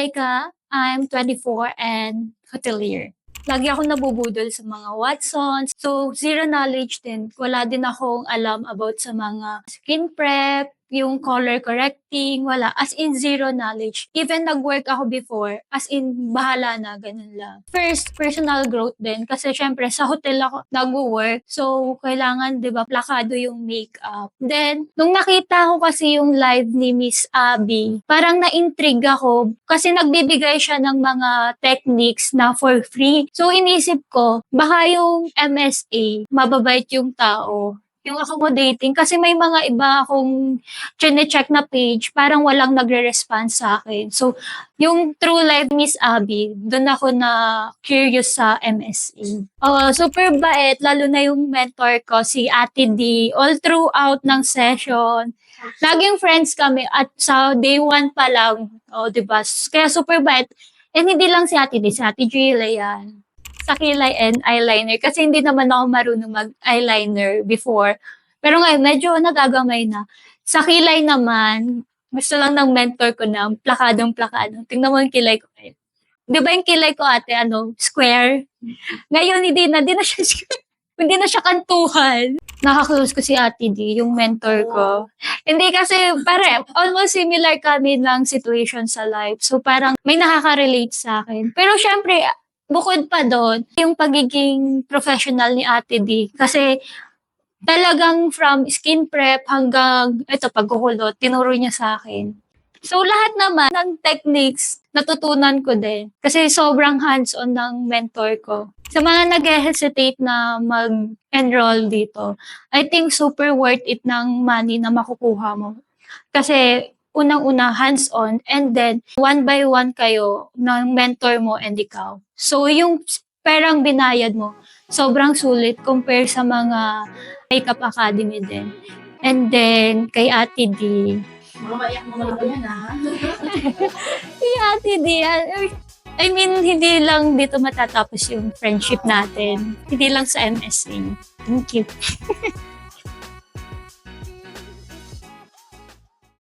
Laika. I'm 24 and hotelier. Lagi akong nabubudol sa mga Watsons. So, zero knowledge din. Wala din akong alam about sa mga skin prep, yung color correcting, wala. As in, zero knowledge. Even nag-work ako before, as in, bahala na, ganun lang. First, personal growth din. Kasi syempre, sa hotel ako nag-work. So, kailangan, di ba, plakado yung makeup. Then, nung nakita ko kasi yung live ni Miss Abby, parang na-intrigue ako kasi nagbibigay siya ng mga techniques na for free. So, inisip ko, baka yung MSA, mababait yung tao. Yung accommodating, kasi may mga iba akong chine-check na page, parang walang nagre-response sa akin. So, yung True Life Miss Abby, doon ako na curious sa MSA. Super bait, lalo na yung mentor ko, si Ate D. All throughout ng session, laging friends kami at sa day 1 pa lang, diba? Kaya super bait. And hindi lang si Ate D, si Ate Jilla yan. Sa kilay and eyeliner. Kasi hindi naman ako marunong mag-eyeliner before. Pero ngayon, medyo nagagamay na. Sa kilay naman, gusto lang ng mentor ko na plakadong-plakado. Tingnan mo yung kilay ko ngayon. Di ba yung kilay ko ate, square? Ngayon, hindi na siya square. Hindi na siya kantuhan. Nakaklose ko si Ate D, yung mentor ko. Hindi kasi, almost similar kami ng situation sa life. So parang may nakaka-relate sa akin. Pero syempre, bukod pa doon, yung pagiging professional ni Ate D. Kasi talagang from skin prep hanggang pagkukulot, tinuro niya sa akin. So lahat naman ng techniques, natutunan ko din. Kasi sobrang hands-on ng mentor ko. Sa mga nag-hesitate na mag-enroll dito, I think super worth it ng money na makukuha mo. Kasi unang-una, hands-on, and then, one by one kayo ng mentor mo and ikaw. So, yung perang binayad mo, sobrang sulit compare sa mga makeup academy din. And then, kay Ate D. Mamayak mo lang yan, ha? Si Ate D, I mean, hindi lang dito matatapos yung friendship natin. Hindi lang sa MSA. Thank you.